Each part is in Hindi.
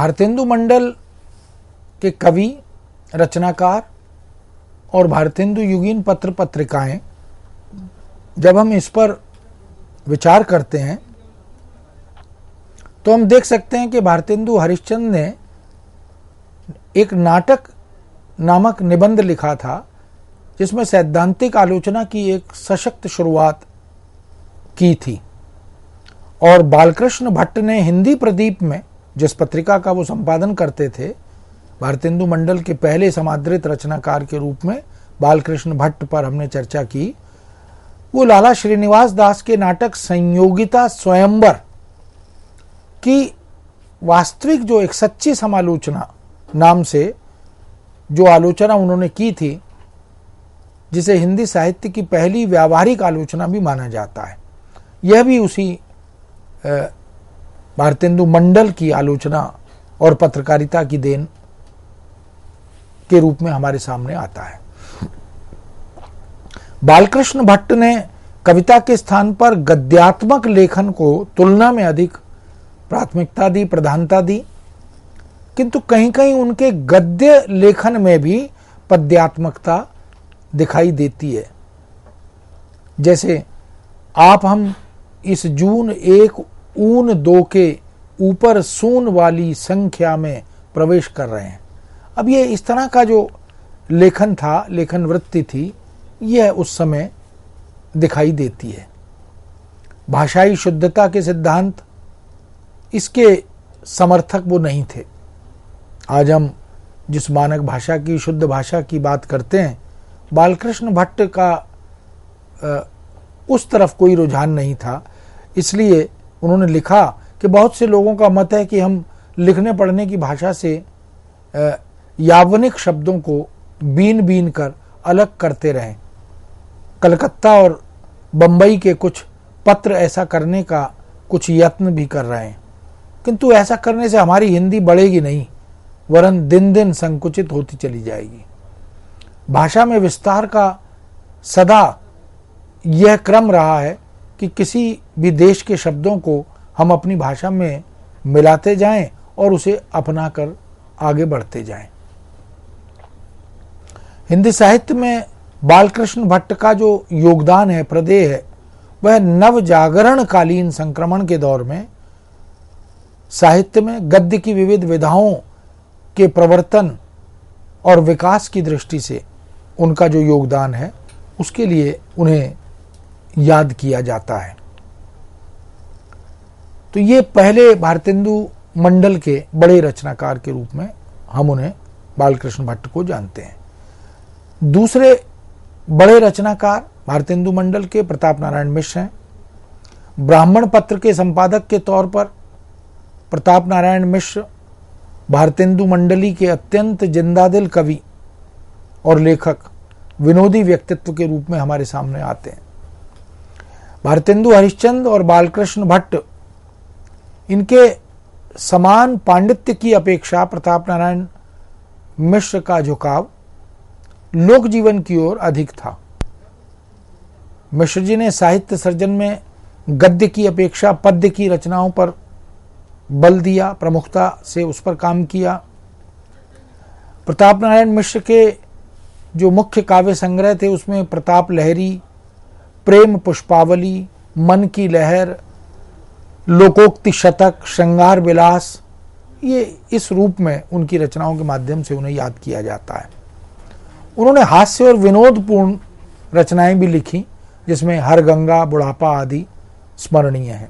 भारतेंदु मंडल के कवि, रचनाकार और भारतेंदु युगीन पत्र पत्रिकाएं, जब हम इस पर विचार करते हैं तो हम देख सकते हैं कि भारतेंदु हरिश्चंद्र ने एक नाटक नामक निबंध लिखा था जिसमें सैद्धांतिक आलोचना की एक सशक्त शुरुआत की थी, और बालकृष्ण भट्ट ने हिंदी प्रदीप में, जिस पत्रिका का वो संपादन करते थे, भारतेंदु मंडल के पहले समादृत रचनाकार के रूप में बालकृष्ण भट्ट पर हमने चर्चा की। वो लाला श्रीनिवास दास के नाटक संयोगिता स्वयंवर की वास्तविक जो एक सच्ची समालोचना नाम से जो आलोचना उन्होंने की थी, जिसे हिंदी साहित्य की पहली व्यावहारिक आलोचना भी माना जाता है, यह भी उसी भारतेंदु मंडल की आलोचना और पत्रकारिता की देन के रूप में हमारे सामने आता है। बालकृष्ण भट्ट ने कविता के स्थान पर गद्यात्मक लेखन को तुलना में अधिक प्राथमिकता दी, प्रधानता दी, किंतु कहीं कहीं उनके गद्य लेखन में भी पद्यात्मकता दिखाई देती है। जैसे आप हम इस जून 1 ऊन 2 के ऊपर सून वाली संख्या में प्रवेश कर रहे हैं। अब ये इस तरह का जो लेखन था, लेखन वृत्ति थी, यह उस समय दिखाई देती है। भाषाई शुद्धता के सिद्धांत, इसके समर्थक वो नहीं थे। आज हम जिस मानक भाषा की, शुद्ध भाषा की बात करते हैं, बालकृष्ण भट्ट का उस तरफ कोई रुझान नहीं था। इसलिए उन्होंने लिखा कि बहुत से लोगों का मत है कि हम लिखने पढ़ने की भाषा से यावनिक शब्दों को बीन बीन कर अलग करते रहें। कलकत्ता और बंबई के कुछ पत्र ऐसा करने का कुछ यत्न भी कर रहे हैं, किंतु ऐसा करने से हमारी हिंदी बढ़ेगी नहीं, वरन दिन दिन संकुचित होती चली जाएगी। भाषा में विस्तार का सदा यह क्रम रहा है कि किसी भी देश के शब्दों को हम अपनी भाषा में मिलाते जाएं और उसे अपनाकर आगे बढ़ते जाएं। हिंदी साहित्य में बालकृष्ण भट्ट का जो योगदान है, प्रदेय है, वह नव जागरण कालीन संक्रमण के दौर में साहित्य में गद्य की विविध विधाओं के प्रवर्तन और विकास की दृष्टि से उनका जो योगदान है, उसके लिए उन्हें याद किया जाता है। तो ये पहले भारतेंदु मंडल के बड़े रचनाकार के रूप में हम उन्हें, बालकृष्ण भट्ट को, जानते हैं। दूसरे बड़े रचनाकार भारतेंदु मंडल के प्रताप नारायण मिश्र हैं। ब्राह्मण पत्र के संपादक के तौर पर प्रताप नारायण मिश्र भारतेंदु मंडली के अत्यंत जिंदादिल कवि और लेखक, विनोदी व्यक्तित्व के रूप में हमारे सामने आते हैं। भारतेंदु हरिश्चंद्र और बालकृष्ण भट्ट, इनके समान पांडित्य की अपेक्षा प्रताप नारायण मिश्र का झुकाव लोक जीवन की ओर अधिक था। मिश्र जी ने साहित्य सर्जन में गद्य की अपेक्षा पद्य की रचनाओं पर बल दिया, प्रमुखता से उस पर काम किया। प्रताप नारायण मिश्र के जो मुख्य काव्य संग्रह थे, उसमें प्रताप लहरी, प्रेम पुष्पावली, मन की लहर, लोकोक्ति शतक, श्रृंगार विलास, ये इस रूप में उनकी रचनाओं के माध्यम से उन्हें याद किया जाता है। उन्होंने हास्य और विनोदपूर्ण रचनाएं भी लिखी, जिसमें हर गंगा, बुढ़ापा आदि स्मरणीय है।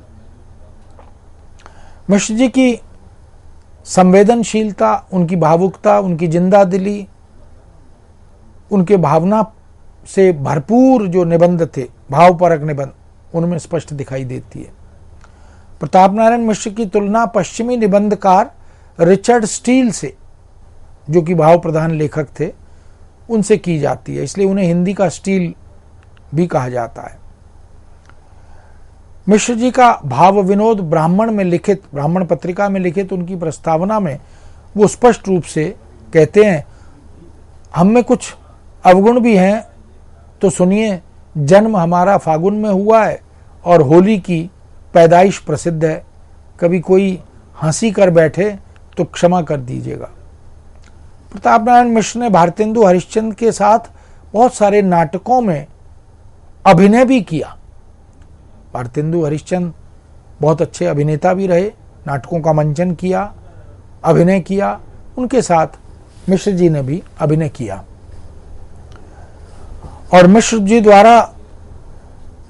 मिश्र जी की संवेदनशीलता, उनकी भावुकता, उनकी जिंदादिली, उनके भावना से भरपूर जो निबंध थे, भावपरक निबंध, उनमें स्पष्ट दिखाई देती है। प्रताप नारायण मिश्र की तुलना पश्चिमी निबंधकार रिचर्ड स्टील से, जो कि भाव प्रधान लेखक थे, उनसे की जाती है। इसलिए उन्हें हिंदी का स्टील भी कहा जाता है। मिश्र जी का भाव विनोद ब्राह्मण में लिखित, ब्राह्मण पत्रिका में लिखित उनकी प्रस्तावना में वो स्पष्ट रूप से कहते हैं, हम में कुछ अवगुण भी हैं तो सुनिए, जन्म हमारा फागुन में हुआ है और होली की पैदाइश प्रसिद्ध है। कभी कोई हंसी कर बैठे तो क्षमा कर दीजिएगा। प्रताप नारायण मिश्र ने भारतेंदु हरिश्चंद्र के साथ बहुत सारे नाटकों में अभिनय भी किया। भारतेंदु हरिश्चंद्र बहुत अच्छे अभिनेता भी रहे, नाटकों का मंचन किया, अभिनय किया, उनके साथ मिश्र जी ने भी अभिनय किया। और मिश्र जी द्वारा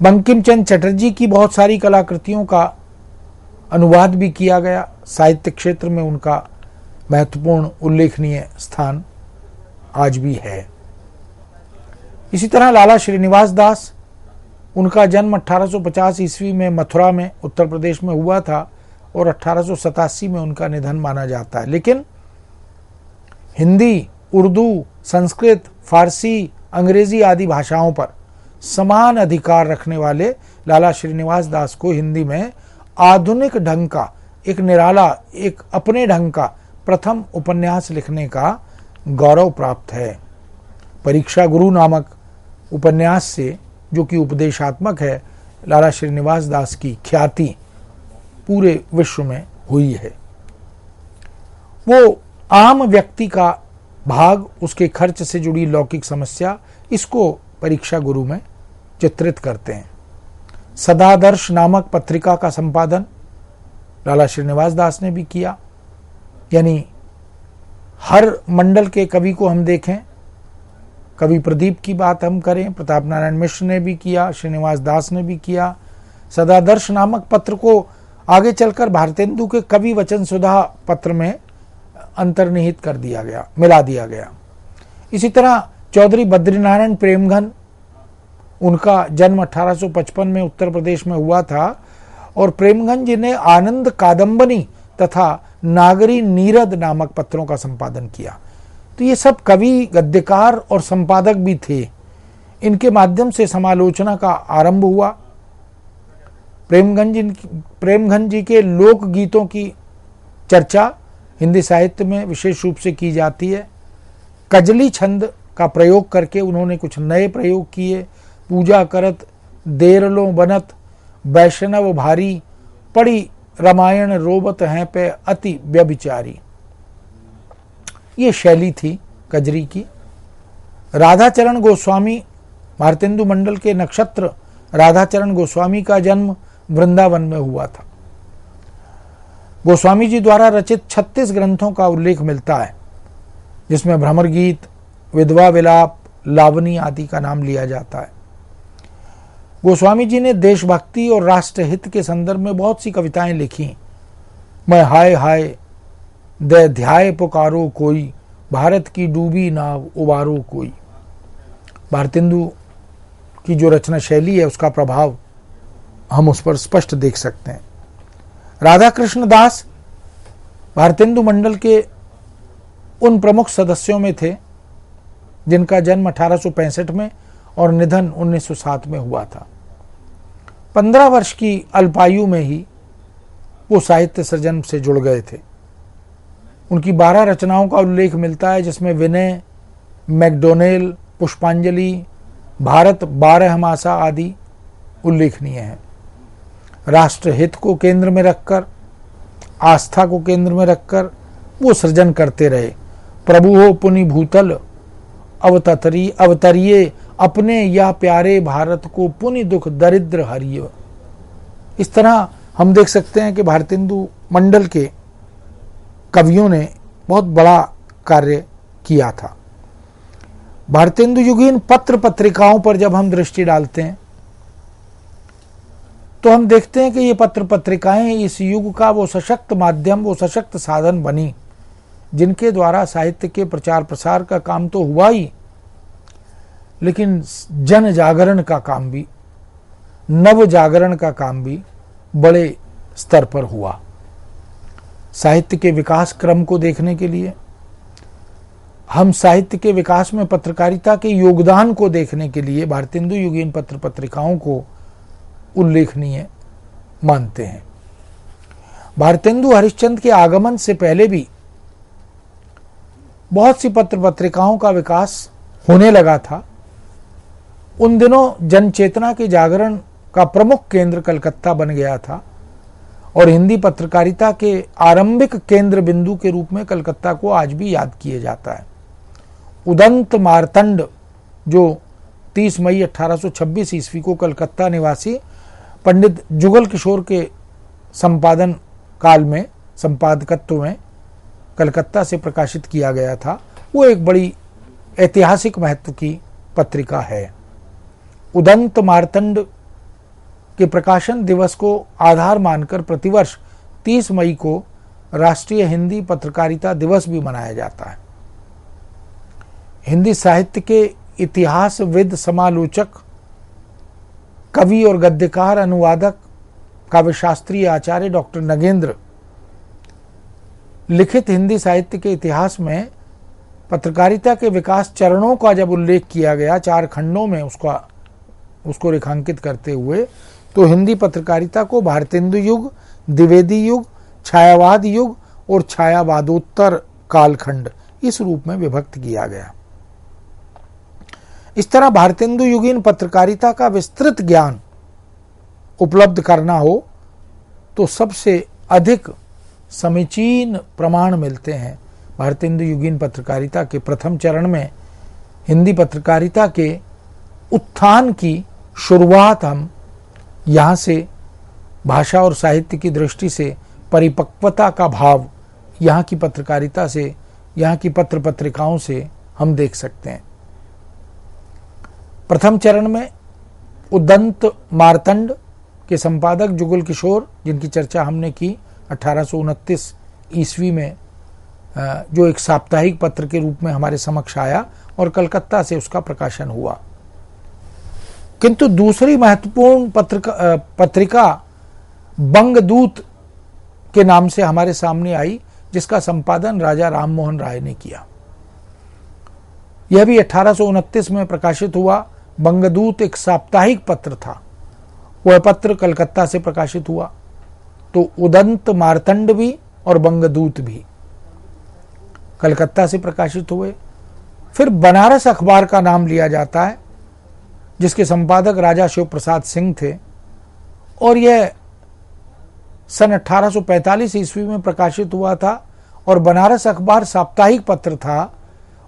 बंकिम चंद्र चटर्जी की बहुत सारी कलाकृतियों का अनुवाद भी किया गया। साहित्य क्षेत्र में उनका महत्वपूर्ण उल्लेखनीय स्थान आज भी है। इसी तरह लाला श्रीनिवास दास, उनका जन्म 1850 ईस्वी में मथुरा में उत्तर प्रदेश में हुआ था और 1887 में उनका निधन माना जाता है। लेकिन हिंदी, उर्दू, संस्कृत, फारसी, अंग्रेजी आदि भाषाओं पर समान अधिकार रखने वाले लाला श्रीनिवास दास को हिंदी में आधुनिक ढंग का, एक निराला, एक अपने ढंग का प्रथम उपन्यास लिखने का गौरव प्राप्त है। परीक्षा गुरु नामक उपन्यास से, जो कि उपदेशात्मक है, लाला श्रीनिवास दास की ख्याति पूरे विश्व में हुई है। वो आम व्यक्ति का भाग, उसके खर्च से जुड़ी लौकिक समस्या, इसको परीक्षा गुरु में चित्रित करते हैं। सदादर्श नामक पत्रिका का संपादन लाला श्रीनिवास दास ने भी किया। यानी हर मंडल के कवि को हम देखें, कवि प्रदीप की बात हम करें, प्रताप नारायण मिश्र ने भी किया, श्रीनिवास दास ने भी किया। सदादर्श नामक पत्र को आगे चलकर भारतेंदु के कवि वचन सुधा पत्र में अंतर्निहित कर दिया गया, मिला दिया गया। इसी तरह चौधरी बद्रीनारायण प्रेमघन, उनका जन्म 1855 में उत्तर प्रदेश में हुआ था और प्रेमघन जी ने आनंद कादम्बनी तथा नागरी नीरद नामक पत्रों का संपादन किया। तो ये सब कवि, गद्यकार और संपादक भी थे। इनके माध्यम से समालोचना का आरंभ हुआ। प्रेमघन जी के लोकगीतों की चर्चा हिंदी साहित्य में विशेष रूप से की जाती है। कजली छंद का प्रयोग करके उन्होंने कुछ नए प्रयोग किए। पूजा करत देरलो बनत, वैष्णव भारी, पढ़ी रामायण रोबत हैं पे अति व्यभिचारी। ये शैली थी कजरी की। राधाचरण गोस्वामी, भारतेंदु मंडल के नक्षत्र राधाचरण गोस्वामी का जन्म वृंदावन में हुआ था। गोस्वामी जी द्वारा रचित 36 ग्रंथों का उल्लेख मिलता है, जिसमें भ्रमर गीत, विधवा विलाप, लावनी आदि का नाम लिया जाता है। गोस्वामी जी ने देशभक्ति और राष्ट्रहित के संदर्भ में बहुत सी कविताएं लिखी। मैं हाय हाय दे ध्याय पुकारो कोई, भारत की डूबी नाव उबारो कोई। भारतेंदु की जो रचना शैली है, उसका प्रभाव हम उस पर स्पष्ट देख सकते हैं। राधा कृष्ण दास भारतेंदु मंडल के उन प्रमुख सदस्यों में थे जिनका जन्म 1865 में और निधन 1907 में हुआ था। 15 वर्ष की अल्पायु में ही वो साहित्य सृजन से जुड़ गए थे। उनकी 12 रचनाओं का उल्लेख मिलता है, जिसमें विनय, मैकडोनेल, पुष्पांजलि, भारत 12 मासा आदि उल्लेखनीय हैं। राष्ट्रहित को केंद्र में रखकर, आस्था को केंद्र में रखकर वो सृजन करते रहे। प्रभु हो पुनि भूतल अवतरिये, अपने या प्यारे भारत को पुनि दुख दरिद्र हरिय। इस तरह हम देख सकते हैं कि भारतेंदु मंडल के कवियों ने बहुत बड़ा कार्य किया था। भारतेंदु युगीन पत्र पत्रिकाओं पर जब हम दृष्टि डालते हैं तो हम देखते हैं कि ये पत्र पत्रिकाएं इस युग का वो सशक्त माध्यम, वो सशक्त साधन बनी, जिनके द्वारा साहित्य के प्रचार प्रसार का काम तो हुआ ही, लेकिन जन जागरण का काम भी, नव जागरण का काम भी बड़े स्तर पर हुआ। साहित्य के विकास क्रम को देखने के लिए, हम साहित्य के विकास में पत्रकारिता के योगदान को देखने के लिए भारतेंदु युगीन पत्र पत्रिकाओं को उल्लेखनीय मानते हैं। भारतेंदु हरिश्चंद्र के आगमन से पहले भी बहुत सी पत्र पत्रिकाओं का विकास होने लगा था। उन दिनों जनचेतना के जागरण का प्रमुख केंद्र कलकत्ता बन गया था और हिंदी पत्रकारिता के आरंभिक केंद्र बिंदु के रूप में कलकत्ता को आज भी याद किया जाता है। उदंत मार्तंड, जो 30 मई 1826 ईस्वी को कलकत्ता निवासी पंडित जुगल किशोर के संपादन काल में, संपादकत्व में कलकत्ता से प्रकाशित किया गया था, वो एक बड़ी ऐतिहासिक महत्व की पत्रिका है। उदंत मार्तंड के प्रकाशन दिवस को आधार मानकर प्रतिवर्ष 30 मई को राष्ट्रीय हिंदी पत्रकारिता दिवस भी मनाया जाता है। हिंदी साहित्य के इतिहासविद, समालोचक, कवि और गद्यकार, अनुवादक, काव्यशास्त्री आचार्य डॉक्टर नगेंद्र लिखित हिंदी साहित्य के इतिहास में पत्रकारिता के विकास चरणों का जब उल्लेख किया गया 4 खंडों में उसको रेखांकित करते हुए, तो हिंदी पत्रकारिता को भारतेंदु युग, द्विवेदी युग, छायावाद युग और छायावादोत्तर कालखंड इस रूप में विभक्त किया गया। इस तरह भारतेंदु युगीन पत्रकारिता का विस्तृत ज्ञान उपलब्ध करना हो तो सबसे अधिक समीचीन प्रमाण मिलते हैं भारतेंदु युगीन पत्रकारिता के प्रथम चरण में। हिंदी पत्रकारिता के उत्थान की शुरुआत हम यहाँ से भाषा और साहित्य की दृष्टि से परिपक्वता का भाव यहाँ की पत्रकारिता से, यहाँ की पत्र पत्रिकाओं से हम देख सकते हैं। प्रथम चरण में उदंत मार्तंड के संपादक जुगल किशोर, जिनकी चर्चा हमने की 1829 ईस्वी में, जो एक साप्ताहिक पत्र के रूप में हमारे समक्ष आया और कलकत्ता से उसका प्रकाशन हुआ। किंतु दूसरी महत्वपूर्ण पत्रिका बंगदूत के नाम से हमारे सामने आई, जिसका संपादन राजा राम मोहन राय ने किया। यह भी 1829 में प्रकाशित हुआ। बंगदूत एक साप्ताहिक पत्र था। वह पत्र कलकत्ता से प्रकाशित हुआ। तो उदंत मार्तंड भी और बंगदूत भी कलकत्ता से प्रकाशित हुए। फिर बनारस अखबार का नाम लिया जाता है, जिसके संपादक राजा शिव प्रसाद सिंह थे, और यह सन 1845 ईस्वी में प्रकाशित हुआ था। और बनारस अखबार साप्ताहिक पत्र था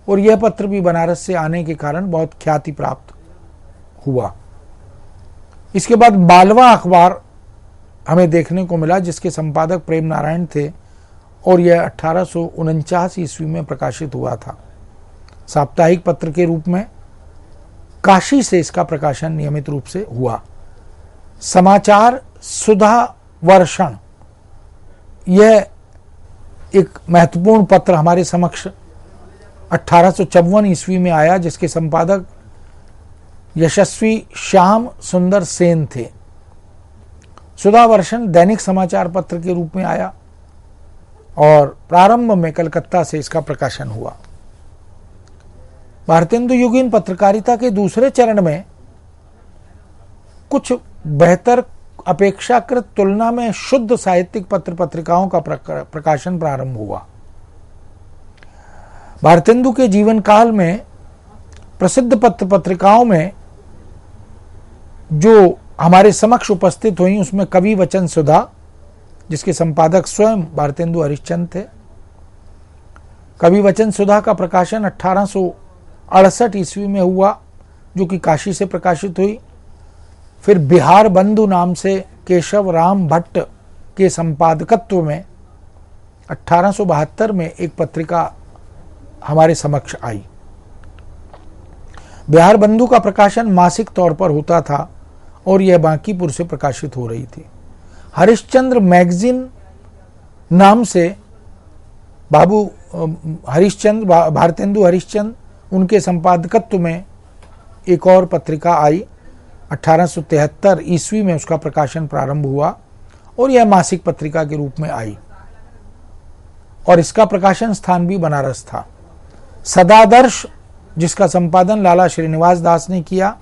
और यह पत्र भी बनारस से आने के कारण बहुत ख्याति प्राप्त हुआ। इसके बाद मालवा अखबार हमें देखने को मिला, जिसके संपादक प्रेम नारायण थे, और यह 1849 ईस्वी में प्रकाशित हुआ था साप्ताहिक पत्र के रूप में। काशी से इसका प्रकाशन नियमित रूप से हुआ। समाचार सुधा वर्षण, यह एक महत्वपूर्ण पत्र हमारे समक्ष 1854 ईस्वी में आया, जिसके संपादक यशस्वी श्याम सुंदर सेन थे। सुधा वर्षण दैनिक समाचार पत्र के रूप में आया और प्रारंभ में कलकत्ता से इसका प्रकाशन हुआ। भारतेंदु युगीन पत्रकारिता के दूसरे चरण में कुछ बेहतर, अपेक्षाकृत तुलना में शुद्ध साहित्यिक पत्र पत्रिकाओं का प्रकाशन प्रारंभ हुआ। भारतेंदु के जीवन काल में प्रसिद्ध पत्र पत्रिकाओं में जो हमारे समक्ष उपस्थित हुई, उसमें कवि वचन सुधा, जिसके संपादक स्वयं भारतेंदु हरिश्चंद्र थे। कवि वचन सुधा का प्रकाशन 1868 ईस्वी में हुआ, जो कि काशी से प्रकाशित हुई। फिर बिहार बंधु नाम से केशव राम भट्ट के संपादकत्व में 1872 में एक पत्रिका हमारे समक्ष आई। बिहार बंधु का प्रकाशन मासिक तौर पर होता था और यह बांकीपुर से प्रकाशित हो रही थी। हरिश्चंद्र मैगजीन नाम से बाबू हरिश्चंद्र, भारतेंदु हरिश्चंद्र, उनके संपादकत्व में एक और पत्रिका आई। 1873 ईस्वी में उसका प्रकाशन प्रारंभ हुआ और यह मासिक पत्रिका के रूप में आई और इसका प्रकाशन स्थान भी बनारस था। सदादर्श, जिसका संपादन लाला श्रीनिवास दास ने किया,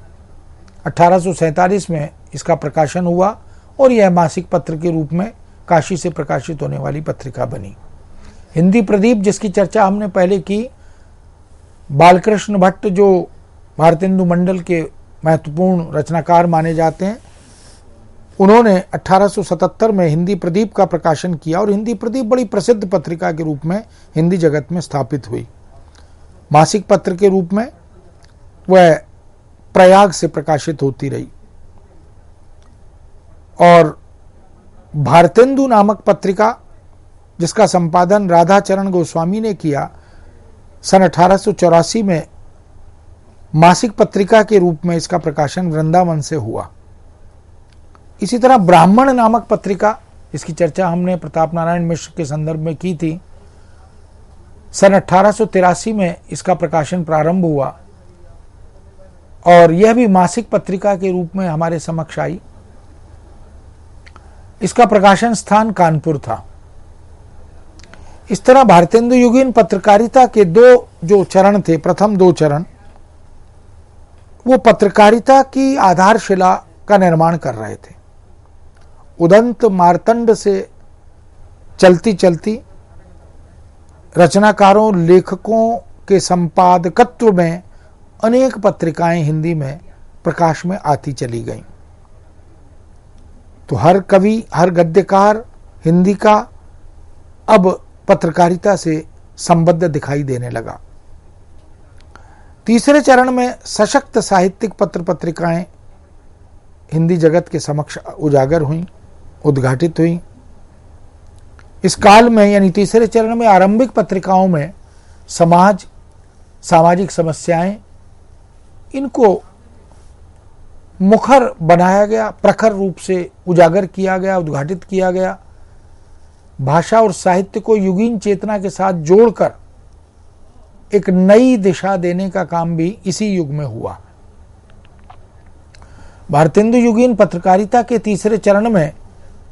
1847 में इसका प्रकाशन हुआ और यह मासिक पत्र के रूप में काशी से प्रकाशित होने वाली पत्रिका बनी। हिंदी प्रदीप, जिसकी चर्चा हमने पहले की, बालकृष्ण भट्ट जो भारतेंदु मंडल के महत्वपूर्ण रचनाकार माने जाते हैं, उन्होंने 1877 में हिंदी प्रदीप का प्रकाशन किया और हिंदी प्रदीप बड़ी प्रसिद्ध पत्रिका के रूप में हिंदी जगत में स्थापित हुई। मासिक पत्र के रूप में वह प्रयाग से प्रकाशित होती रही और भारतेंदु नामक पत्रिका, जिसका संपादन राधाचरण गोस्वामी ने किया, सन 1884 में मासिक पत्रिका के रूप में इसका प्रकाशन वृंदावन से हुआ। इसी तरह ब्राह्मण नामक पत्रिका, इसकी चर्चा हमने प्रताप नारायण मिश्र के संदर्भ में की थी, सन 1883 में इसका प्रकाशन प्रारंभ हुआ और यह भी मासिक पत्रिका के रूप में हमारे समक्ष आई। इसका प्रकाशन स्थान कानपुर था। इस तरह भारतेंदु युगीन पत्रकारिता के दो जो चरण थे, प्रथम दो चरण, वो पत्रकारिता की आधारशिला का निर्माण कर रहे थे। उदंत मार्तंड से चलती चलती रचनाकारों, लेखकों के संपादकत्व में अनेक पत्रिकाएं हिंदी में प्रकाश में आती चली गईं। तो हर कवि, हर गद्यकार हिंदी का अब पत्रकारिता से संबद्ध दिखाई देने लगा। तीसरे चरण में सशक्त साहित्यिक पत्र पत्रिकाएं हिंदी जगत के समक्ष उजागर हुईं, उद्घाटित हुईं। इस काल में यानी तीसरे चरण में आरंभिक पत्रिकाओं में समाज, सामाजिक समस्याएं, इनको मुखर बनाया गया, प्रखर रूप से उजागर किया गया, उद्घाटित किया गया। भाषा और साहित्य को युगीन चेतना के साथ जोड़कर एक नई दिशा देने का काम भी इसी युग में हुआ। भारतेंदु युगीन पत्रकारिता के तीसरे चरण में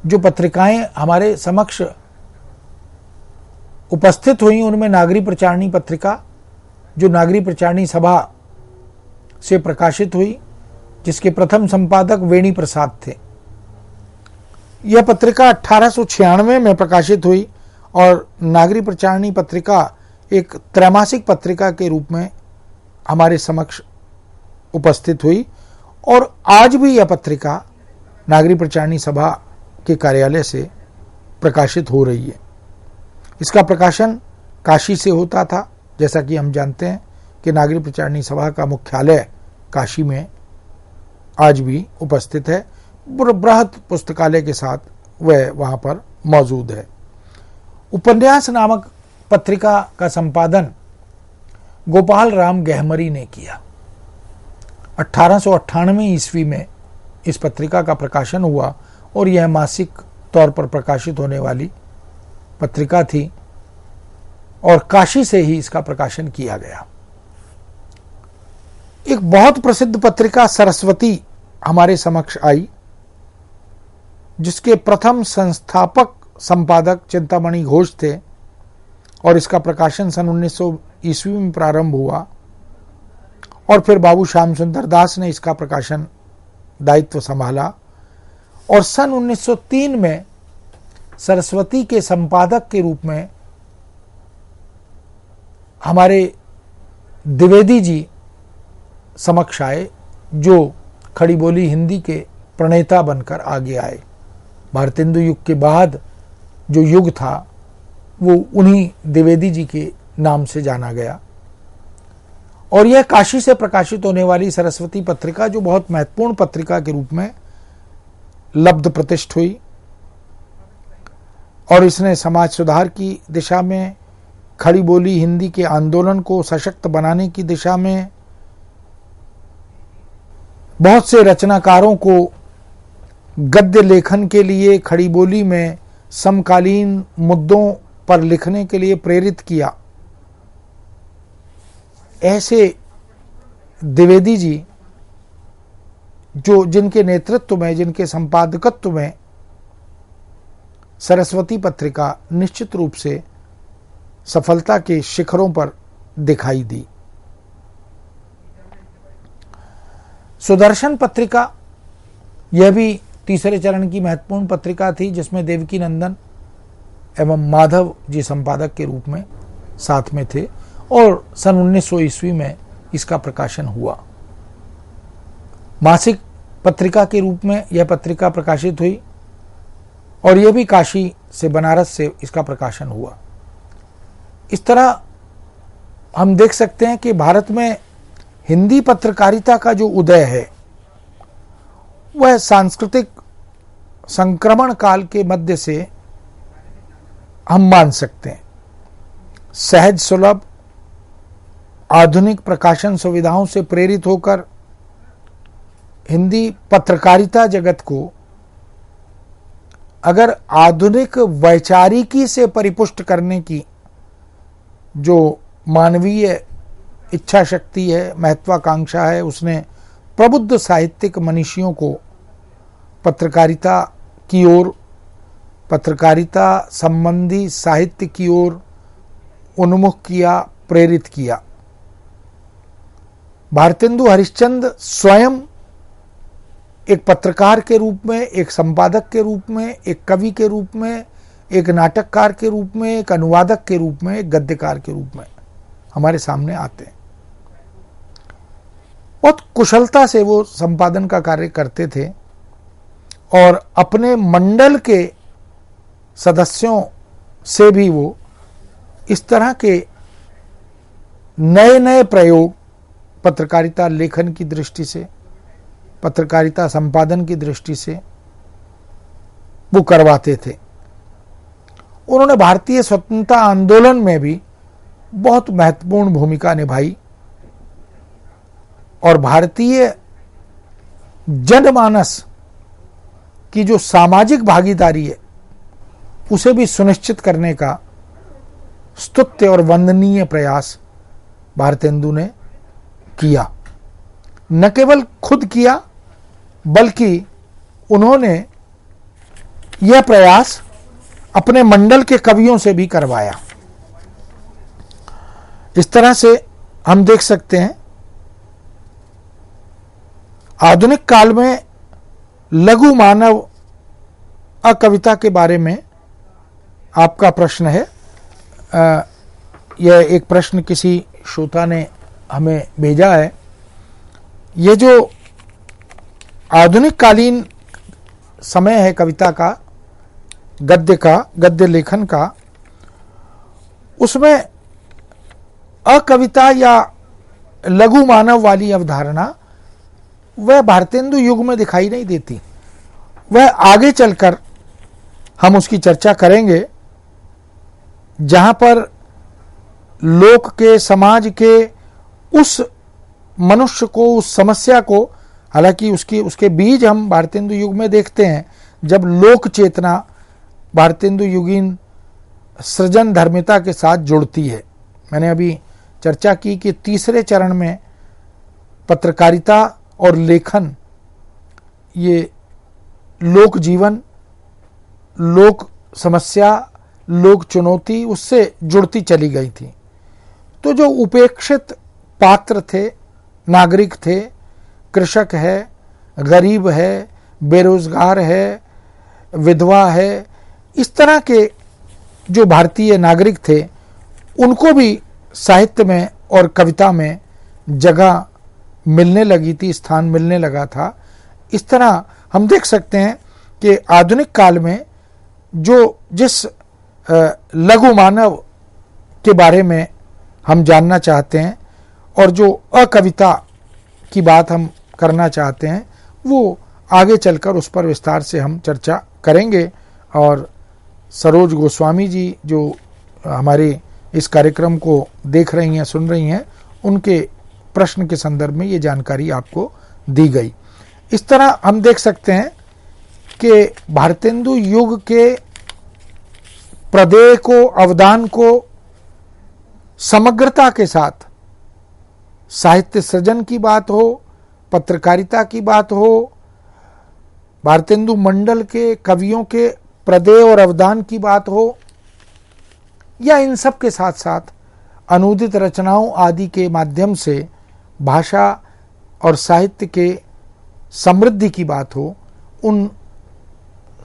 जो पत्रिकाएं हमारे समक्ष उपस्थित हुई, उनमें नागरी प्रचारणी पत्रिका, जो नागरी प्रचारणी सभा से प्रकाशित हुई, जिसके प्रथम संपादक वेणी प्रसाद थे। यह पत्रिका 1896 में प्रकाशित हुई और नागरी प्रचारणी पत्रिका एक त्रैमासिक पत्रिका के रूप में हमारे समक्ष उपस्थित हुई और आज भी यह पत्रिका नागरी प्रचारणी सभा के कार्यालय से प्रकाशित हो रही है। इसका प्रकाशन काशी से होता था, जैसा कि हम जानते हैं कि नागरी प्रचारणी सभा का मुख्यालय काशी में आज भी उपस्थित है। बृहत पुस्तकालय के साथ वह वहां पर मौजूद है। उपन्यास नामक पत्रिका का संपादन गोपाल राम गहमरी ने किया। 1898 ईस्वी में इस पत्रिका का प्रकाशन हुआ और यह मासिक तौर पर प्रकाशित होने वाली पत्रिका थी और काशी से ही इसका प्रकाशन किया गया। एक बहुत प्रसिद्ध पत्रिका सरस्वती हमारे समक्ष आई, जिसके प्रथम संस्थापक संपादक चिंतामणि घोष थे और इसका प्रकाशन सन 1900 ईस्वी में प्रारंभ हुआ और फिर बाबू श्याम सुंदर दास ने इसका प्रकाशन दायित्व संभाला और सन 1903 में सरस्वती के संपादक के रूप में हमारे द्विवेदी जी समक्ष आए, जो खड़ी बोली हिंदी के प्रणेता बनकर आगे आए। भारतेंदु युग के बाद जो युग था वो उन्हीं द्विवेदी जी के नाम से जाना गया और यह काशी से प्रकाशित होने वाली सरस्वती पत्रिका, जो बहुत महत्वपूर्ण पत्रिका के रूप में लब्ध प्रतिष्ठ हुई और इसने समाज सुधार की दिशा में, खड़ी बोली हिंदी के आंदोलन को सशक्त बनाने की दिशा में, बहुत से रचनाकारों को गद्य लेखन के लिए खड़ी बोली में समकालीन मुद्दों पर लिखने के लिए प्रेरित किया। ऐसे द्विवेदी जी जिनके नेतृत्व में, जिनके संपादकत्व में सरस्वती पत्रिका निश्चित रूप से सफलता के शिखरों पर दिखाई दी। सुदर्शन पत्रिका, यह भी तीसरे चरण की महत्वपूर्ण पत्रिका थी, जिसमें देवकी नंदन एवं माधव जी संपादक के रूप में साथ में थे और सन 1900 ईस्वी में इसका प्रकाशन हुआ। मासिक पत्रिका के रूप में यह पत्रिका प्रकाशित हुई और यह भी काशी से, बनारस से इसका प्रकाशन हुआ। इस तरह हम देख सकते हैं कि भारत में हिंदी पत्रकारिता का जो उदय है वह सांस्कृतिक संक्रमण काल के मध्य से हम मान सकते हैं। सहज सुलभ आधुनिक प्रकाशन सुविधाओं से प्रेरित होकर हिंदी पत्रकारिता जगत को अगर आधुनिक वैचारिकी से परिपुष्ट करने की जो मानवीय इच्छा शक्ति है, महत्वाकांक्षा है, उसने प्रबुद्ध साहित्यिक मनीषियों को पत्रकारिता की ओर, पत्रकारिता संबंधी साहित्य की ओर उन्मुख किया, प्रेरित किया। भारतेंदु हरिश्चंद्र स्वयं एक पत्रकार के रूप में, एक संपादक के रूप में, एक कवि के रूप में, एक नाटककार के रूप में, एक अनुवादक के रूप में, एक गद्यकार के रूप में हमारे सामने आते हैं। बहुत कुशलता से वो संपादन का कार्य करते थे और अपने मंडल के सदस्यों से भी वो इस तरह के नए नए प्रयोग पत्रकारिता लेखन की दृष्टि से, पत्रकारिता संपादन की दृष्टि से वो करवाते थे। उन्होंने भारतीय स्वतंत्रता आंदोलन में भी बहुत महत्वपूर्ण भूमिका निभाई और भारतीय जनमानस की जो सामाजिक भागीदारी है उसे भी सुनिश्चित करने का स्तुत्य और वंदनीय प्रयास भारतेंदु ने किया। न केवल खुद किया बल्कि उन्होंने यह प्रयास अपने मंडल के कवियों से भी करवाया। इस तरह से हम देख सकते हैं आधुनिक काल में लघु मानव कविता के बारे में आपका प्रश्न है। यह एक प्रश्न किसी श्रोता ने हमें भेजा है। यह जो आधुनिक कालीन समय है कविता का, गद्य लेखन का, उसमें अकविता या लघु मानव वाली अवधारणा वह भारतेंदु युग में दिखाई नहीं देती। वह आगे चलकर हम उसकी चर्चा करेंगे, जहां पर लोक के, समाज के उस मनुष्य को, उस समस्या को, हालांकि उसके बीज हम भारतेंदु युग में देखते हैं जब लोक चेतना भारतेंदु युगीन सृजन धर्मिता के साथ जुड़ती है। मैंने अभी चर्चा की कि तीसरे चरण में पत्रकारिता और लेखन ये लोक जीवन, लोक समस्या, लोक चुनौती उससे जुड़ती चली गई थी। तो जो उपेक्षित पात्र थे, नागरिक थे, कृषक है, गरीब है, बेरोजगार है, विधवा है, इस तरह के जो भारतीय नागरिक थे उनको भी साहित्य में और कविता में जगह मिलने लगी थी, स्थान मिलने लगा था। इस तरह हम देख सकते हैं कि आधुनिक काल में जो जिस लघु मानव के बारे में हम जानना चाहते हैं और जो अकविता की बात हम करना चाहते हैं, वो आगे चलकर उस पर विस्तार से हम चर्चा करेंगे। और सरोज गोस्वामी जी जो हमारे इस कार्यक्रम को देख रही हैं, सुन रही हैं, उनके प्रश्न के संदर्भ में ये जानकारी आपको दी गई। इस तरह हम देख सकते हैं कि भारतेंदु युग के प्रदेय को, अवदान को समग्रता के साथ साहित्य सृजन की बात हो, पत्रकारिता की बात हो, भारतेंदु मंडल के कवियों के प्रदेय और अवदान की बात हो, या इन सब के साथ साथ अनुदित रचनाओं आदि के माध्यम से भाषा और साहित्य के समृद्धि की बात हो, उन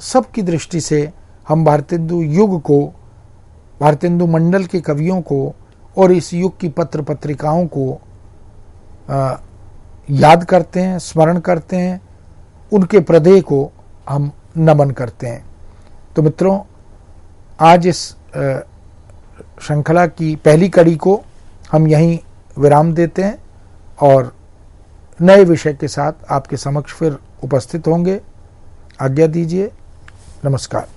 सब की दृष्टि से हम भारतेंदु युग को, भारतेंदु मंडल के कवियों को और इस युग की पत्र पत्रिकाओं को याद करते हैं, स्मरण करते हैं, उनके प्रदेह को हम नमन करते हैं। तो मित्रों, आज इस श्रृंखला की पहली कड़ी को हम यहीं विराम देते हैं और नए विषय के साथ आपके समक्ष फिर उपस्थित होंगे। आज्ञा दीजिए। नमस्कार।